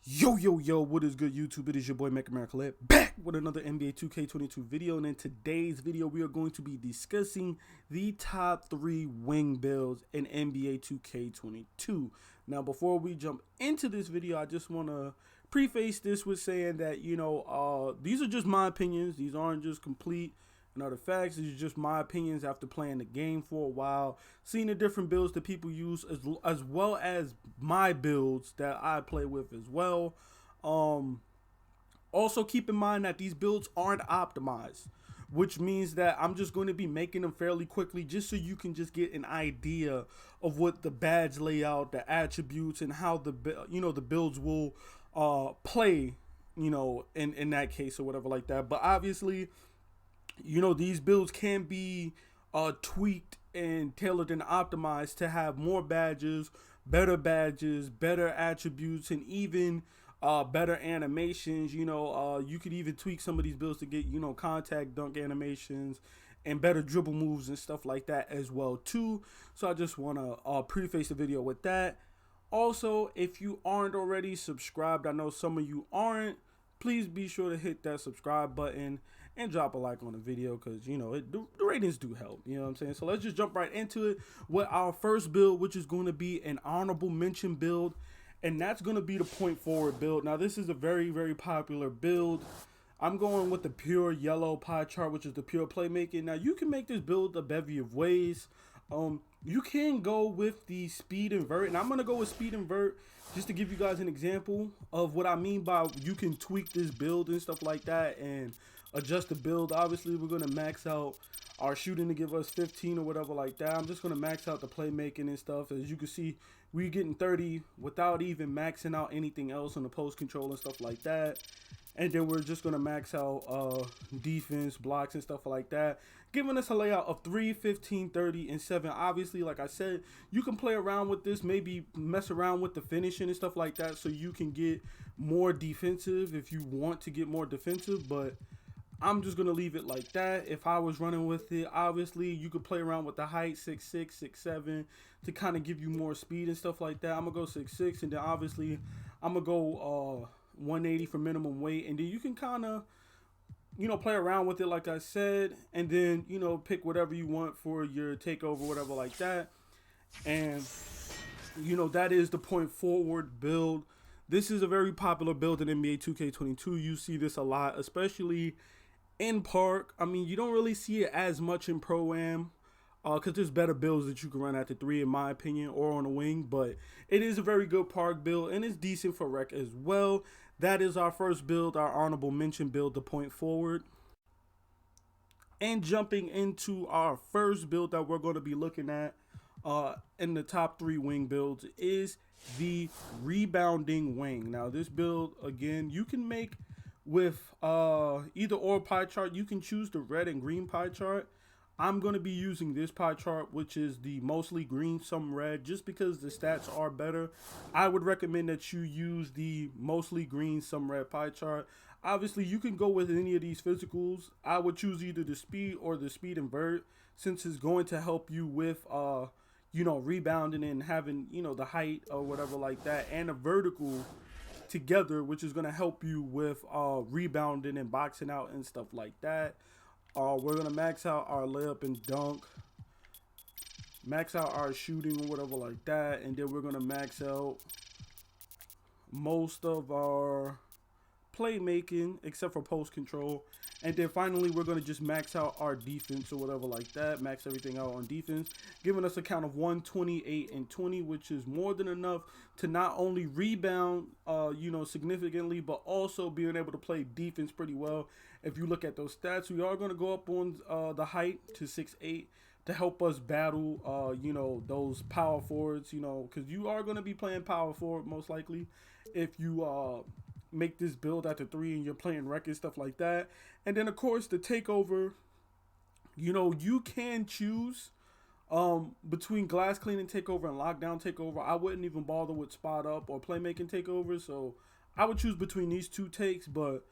Yo, what is good, YouTube? It is your boy Make America Lit, back with another NBA 2K22 video. And in today's video, we are going to be discussing the top 3 wing builds in NBA 2K22. Now, before we jump into this video, I just want to preface this with saying that, these are just my opinions. These aren't just complete and other facts. These are just my opinions after playing the game for a while, seeing the different builds that people use, as well as my builds that I play with as well. Also keep in mind that these builds aren't optimized, which means that I'm just going to be making them fairly quickly just so you can just get an idea of what the badge layout, the attributes, and how the builds will play, in that case or whatever like that. But obviously, these builds can be tweaked and tailored and optimized to have more badges, better attributes, and even better animations. You could even tweak some of these builds to get, contact dunk animations and better dribble moves and stuff like that as well too. So I just want to preface the video with that. Also, if you aren't already subscribed, I know some of you aren't, please be sure to hit that subscribe button and drop a like on the video, because the ratings do help. You know what I'm saying? So let's just jump right into it with our first build, which is going to be an honorable mention build, and that's going to be the point forward build. Now, this is a very popular build. I'm going with the pure yellow pie chart, which is the pure playmaking. Now, you can make this build a bevy of ways. You can go with the speed invert, and I'm going to go with speed invert just to give you guys an example of what I mean by you can tweak this build and stuff like that and adjust the build. Obviously, we're going to max out our shooting to give us 15 or whatever like that. I'm just going to max out the playmaking and stuff. As you can see, we're getting 30 without even maxing out anything else on the post control and stuff like that. And then we're just going to max out defense, blocks, and stuff like that, giving us a layout of 3, 15, 30, and 7. Obviously, like I said, you can play around with this, maybe mess around with the finishing and stuff like that so you can get more defensive if you want to get more defensive. But I'm just going to leave it like that. If I was running with it, obviously, you could play around with the height, 6'6", 6'7", to kind of give you more speed and stuff like that. I'm going to go 6'6", and then obviously, I'm going to go 180 for minimum weight, and then you can kind of play around with it like I said, and then pick whatever you want for your takeover, whatever like that. And that is the point forward build. This is a very popular build in NBA 2K22. You see this a lot, especially in park. I mean, you don't really see it as much in pro-am, because there's better builds that you can run at the 3, in my opinion, or on the wing. But it is a very good park build, and it's decent for rec as well. That is our first build, our honorable mention build, the point forward. And jumping into our first build that we're going to be looking at in the top 3 wing builds is the rebounding wing. Now, this build, again, you can make with either or pie chart. You can choose the red and green pie chart. I'm going to be using this pie chart, which is the mostly green, some red, just because the stats are better. I would recommend that you use the mostly green, some red pie chart. Obviously, you can go with any of these physicals. I would choose either the speed or the speed invert, since it's going to help you with, rebounding and having, the height or whatever like that, and a vertical together, which is going to help you with rebounding and boxing out and stuff like that. We're going to max out our layup and dunk, max out our shooting or whatever like that, and then we're going to max out most of our playmaking except for post control. And then finally, we're going to just max out our defense or whatever like that, max everything out on defense, giving us a count of 128 and 20, which is more than enough to not only rebound, significantly, but also being able to play defense pretty well. If you look at those stats, we are going to go up on the height to 6'8", to help us battle, those power forwards, because you are going to be playing power forward most likely if you make this build at the 3 and you're playing rec and stuff like that. And then, of course, the takeover, you can choose between glass cleaning takeover and lockdown takeover. I wouldn't even bother with spot up or playmaking takeover, so I would choose between these two takes. But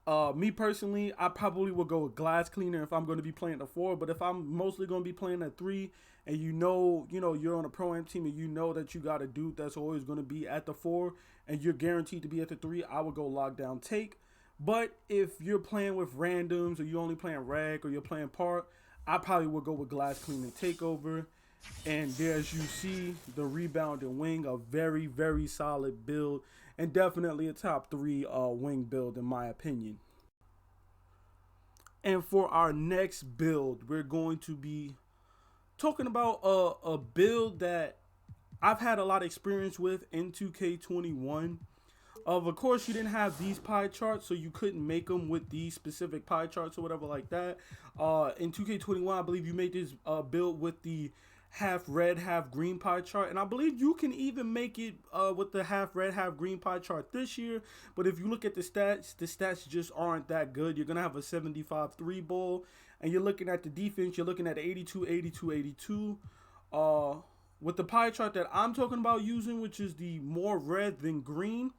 Me personally, I probably would go with Glass Cleaner if I'm going to be playing the 4. But if I'm mostly going to be playing a 3, and you're on a pro am team, and you know that you got a dude that's always going to be at the 4, and you're guaranteed to be at the 3, I would go Lockdown Take. But if you're playing with randoms, or you're only playing reg, or you're playing park, I probably would go with Glass Cleaning Takeover. And there, as you see, the Rebound and Wing, a very, very solid build, and definitely a top 3 wing build in my opinion. And for our next build, we're going to be talking about a build that I've had a lot of experience with in 2K21. Of course, you didn't have these pie charts, so you couldn't make them with these specific pie charts or whatever like that. In 2K21, I believe you made this build with the half red, half green pie chart, and I believe you can even make it with the half red, half green pie chart this year. But if you look at the stats just aren't that good. You're gonna have a 75 three ball, and you're looking at the defense. You're looking at 82, 82, 82. With the pie chart that I'm talking about using, which is the more red than green,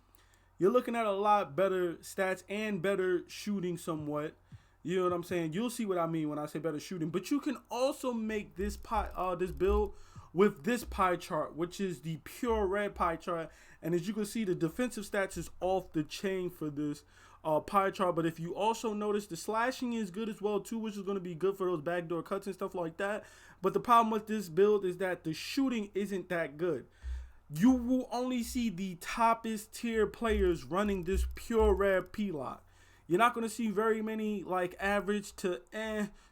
you're looking at a lot better stats and better shooting somewhat. You know what I'm saying? You'll see what I mean when I say better shooting. But you can also make this this build with this pie chart, which is the pure red pie chart. And as you can see, the defensive stats is off the chain for this pie chart. But if you also notice, the slashing is good as well too, which is going to be good for those backdoor cuts and stuff like that. But the problem with this build is that the shooting isn't that good. You will only see the toppest tier players running this pure red P-Lock. You're not going to see very many like average to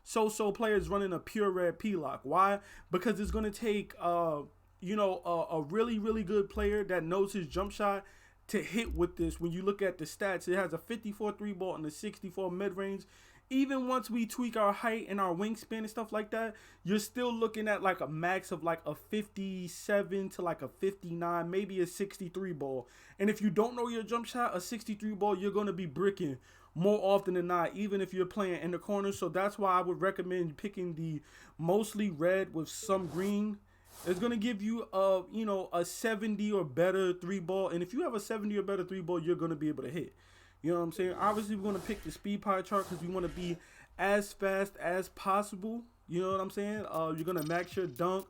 so-so players running a pure red P-Lock. Why? Because it's going to take a really, really good player that knows his jump shot to hit with this. When you look at the stats, it has a 54 three ball and a 64 mid-range. Even once we tweak our height and our wingspan and stuff like that, you're still looking at like a max of like a 57 to like a 59, maybe a 63 ball. And if you don't know your jump shot, a 63 ball, you're going to be bricking more often than not, even if you're playing in the corner. So that's why I would recommend picking the mostly red with some green. It's going to give you a 70 or better three ball. And if you have a 70 or better three ball, you're going to be able to hit. You know what I'm saying? Obviously, we're going to pick the speed pie chart because we want to be as fast as possible. You know what I'm saying? You're going to max your dunk,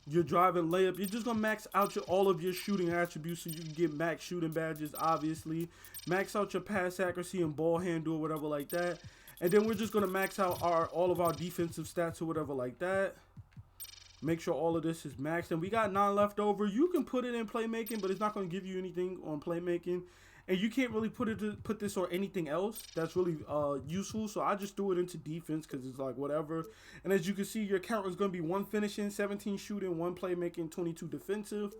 your driving layup. You're just going to max out all of your shooting attributes so you can get max shooting badges, obviously. Max out your pass accuracy and ball handle or whatever like that. And then we're just going to max out all of our defensive stats or whatever like that. Make sure all of this is maxed. And we got 9 left over. You can put it in playmaking, but it's not going to give you anything on playmaking. And you can't really put this on anything else that's really useful. So I just threw it into defense because it's like whatever. And as you can see, your count is going to be 1 finishing, 17 shooting, 1 playmaking, 22 defensive.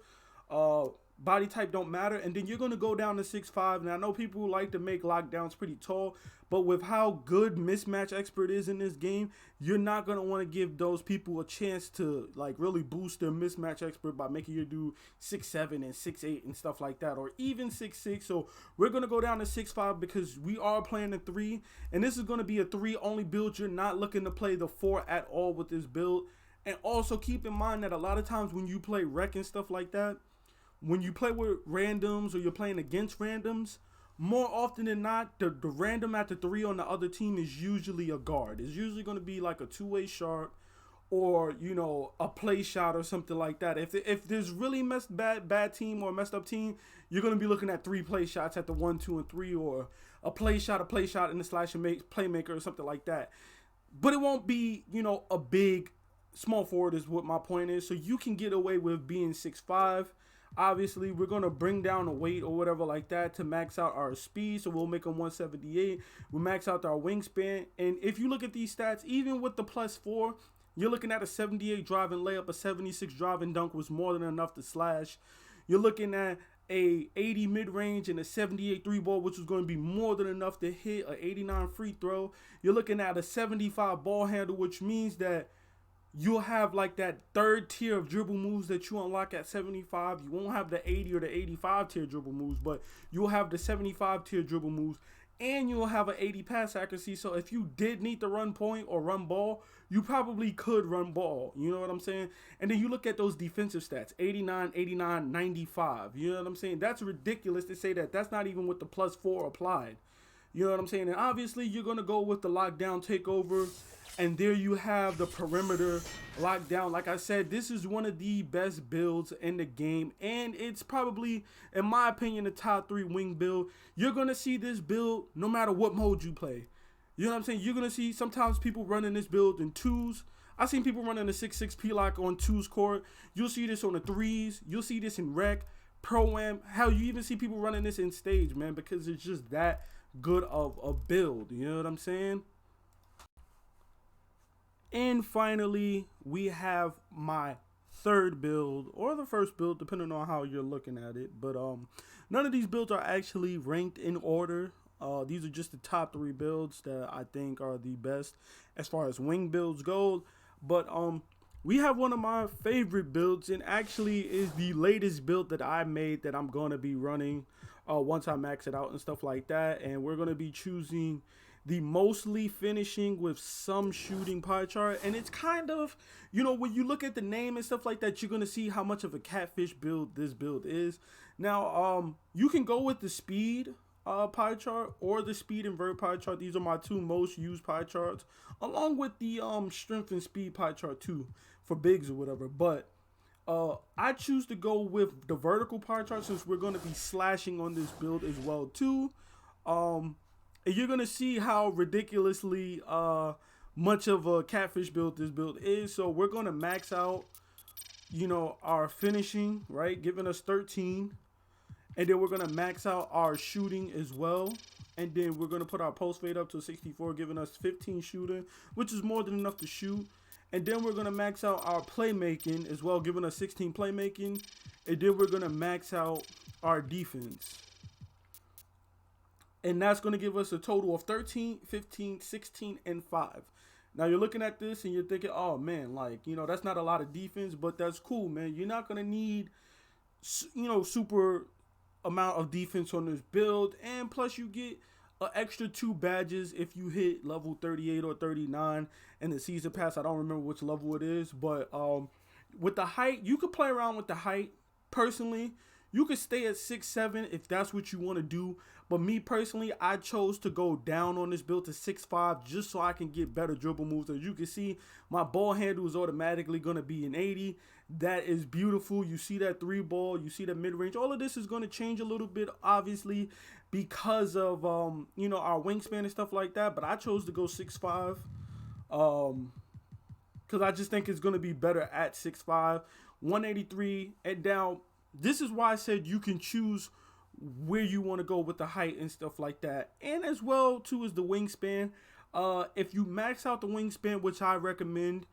Body type don't matter. And then you're going to go down to 6'5". And I know people like to make lockdowns pretty tall. But with how good Mismatch Expert is in this game, you're not going to want to give those people a chance to like really boost their Mismatch Expert by making you do 6'7" and 6'8" and stuff like that. Or even 6'6". So we're going to go down to 6'5" because we are playing a 3. And this is going to be a 3 only build. You're not looking to play the 4 at all with this build. And also keep in mind that a lot of times when you play rec and stuff like that, when you play with randoms or you're playing against randoms, more often than not, the random at the 3 on the other team is usually a guard. It's usually going to be like a two-way sharp or, a play shot or something like that. If there's really bad team or messed up team, you're going to be looking at 3 play shots at the 1, 2, and 3, or a play shot, in the slash and playmaker or something like that. But it won't be, a big small forward is what my point is. So you can get away with being 6'5". Obviously, we're going to bring down the weight or whatever like that to max out our speed. So we'll make them 178. We'll max out our wingspan. And if you look at these stats, even with the +4, you're looking at a 78 driving layup, a 76 driving dunk was more than enough to slash. You're looking at a 80 mid-range and a 78 three ball, which is going to be more than enough to hit a 89 free throw. You're looking at a 75 ball handle, which means that you'll have like that 3rd tier of dribble moves that you unlock at 75. You won't have the 80 or the 85 tier dribble moves, but you'll have the 75 tier dribble moves, and you'll have an 80 pass accuracy. So if you did need to run point or run ball, you probably could run ball. You know what I'm saying? And then you look at those defensive stats, 89, 89, 95. You know what I'm saying? That's ridiculous to say that. That's not even with the +4 applied. You know what I'm saying? And obviously, you're going to go with the lockdown takeover. And there you have the perimeter lockdown. Like I said, this is one of the best builds in the game. And it's probably, in my opinion, the top 3 wing build. You're going to see this build no matter what mode you play. You know what I'm saying? You're going to see sometimes people running this build in 2s. I've seen people running the 6-6 P-Lock on 2s court. You'll see this on the 3s. You'll see this in rec, pro-am. Hell, you even see people running this in stage, man, because it's just that good of a build. You know what I'm saying? And finally, we have my third build, or the first build, depending on how you're looking at it. But none of these builds are actually ranked in order. These are just the top 3 builds that I think are the best as far as wing builds go. But we have one of my favorite builds, and actually is the latest build that I made that I'm going to be running once I max it out and stuff like that. And we're going to be choosing the mostly finishing with some shooting pie chart. And it's kind of, you know, when you look at the name and stuff like that, you're going to see how much of a catfish build this build is. Now, you can go with the speed pie chart or the speed invert pie chart. These are my 2 most used pie charts, along with the strength and speed pie chart too for bigs or whatever. But I choose to go with the vertical pie chart since we're going to be slashing on this build as well too. And you're going to see how ridiculously much of a catfish build this build is. So we're going to max out, you know, our finishing, right, giving us 13. And then we're going to max out our shooting as well. And then we're going to put our post fade up to 64, giving us 15 shooting, which is more than enough to shoot. And then we're going to max out our playmaking as well, giving us 16 playmaking. And then we're going to max out our defense. And that's going to give us a total of 13, 15, 16, and 5. Now, you're looking at this and you're thinking, oh, man, like, you know, that's not a lot of defense, but that's cool, man. You're not going to need, you know, super amount of defense on this build. And plus, you get an extra 2 badges if you hit level 38 or 39 in the season pass. I don't remember which level it is, but with the height, you could play around with the height. Personally, you could stay at 6'7" if that's what you want to do. But me personally, I chose to go down on this build to 6'5" just so I can get better dribble moves. As you can see, my ball handle is automatically going to be an 80. That is beautiful. You see that 3 ball, you see that mid-range. All of this is going to change a little bit, obviously, because of, you know, our wingspan and stuff like that. But I chose to go 6'5", because I just think it's going to be better at 6'5", 183. And now, this is why I said you can choose where you want to go with the height and stuff like that. And as well, too, is the wingspan. If you max out the wingspan, which I recommend,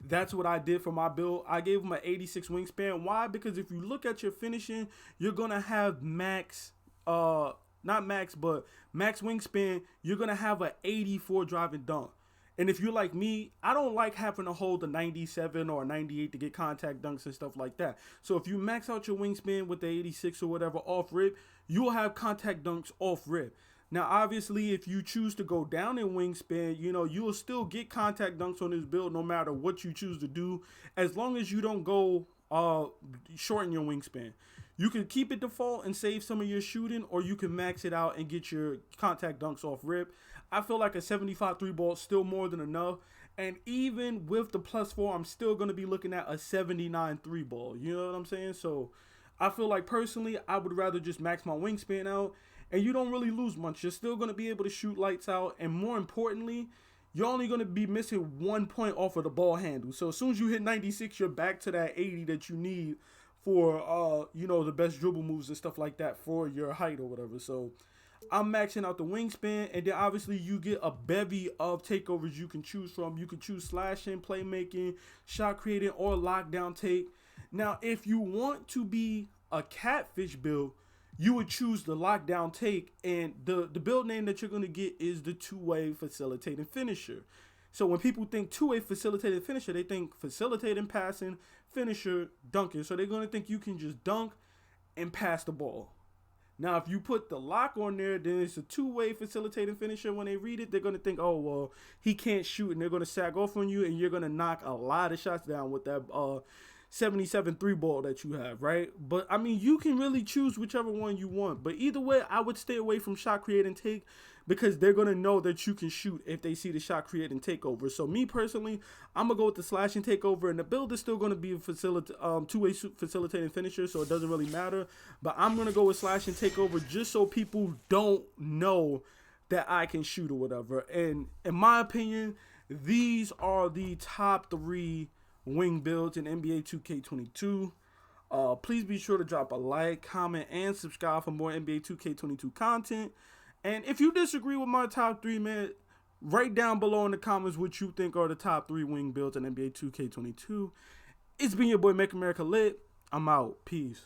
that's what I did for my build. I gave him an 86 wingspan. Why? Because if you look at your finishing, you're going to have max, not max, but max wingspan. You're going to have an 84 drive and dunk. And if you're like me, I don't like having to hold a 97 or a 98 to get contact dunks and stuff like that. So if you max out your wingspan with the 86 or whatever off rip, you'll have contact dunks off rip. Now, obviously, if you choose to go down in wingspan, you know, you'll still get contact dunks on this build no matter what you choose to do, as long as you don't go shorten your wingspan. You can keep it default and save some of your shooting, or you can max it out and get your contact dunks off rip. I feel like a 75 3-ball is still more than enough. And even with the +4, I'm still going to be looking at a 79 3-ball. You know what I'm saying? So I feel like personally, I would rather just max my wingspan out. And you don't really lose much. You're still going to be able to shoot lights out. And more importantly, you're only going to be missing 1 point off of the ball handle. So as soon as you hit 96, you're back to that 80 that you need for, you know, the best dribble moves and stuff like that for your height or whatever. So I'm maxing out the wingspan, and then obviously you get a bevy of takeovers you can choose from. You can choose slashing, playmaking, shot creating, or lockdown take. Now, if you want to be a catfish build, you would choose the lockdown take, and the build name that you're going to get is the two-way facilitating finisher. So when people think two-way facilitated finisher, they think facilitating, passing, finisher, dunking. So they're going to think you can just dunk and pass the ball. Now, if you put the lock on there, then it's a two-way facilitating finisher. When they read it, they're going to think, oh, well, he can't shoot, and they're going to sag off on you, and you're going to knock a lot of shots down with that 77 three ball that you have, right? But I mean, you can really choose whichever one you want. But either way, I would stay away from shot create and take, because they're gonna know that you can shoot if they see the shot create and takeover. So me personally, I'm gonna go with the slash and takeover, and the build is still gonna be a two-way facilitating finisher, so it doesn't really matter. But I'm gonna go with slash and takeover just so people don't know that I can shoot or whatever. And in my opinion, these are the top 3 wing builds in NBA 2K22. Please be sure to drop a like, comment, and subscribe for more NBA 2K22 content. And if you disagree with my top 3, man, write down below in the comments what you think are the top 3 wing builds in NBA 2K22. It's been your boy, Make America Lit. I'm out. Peace.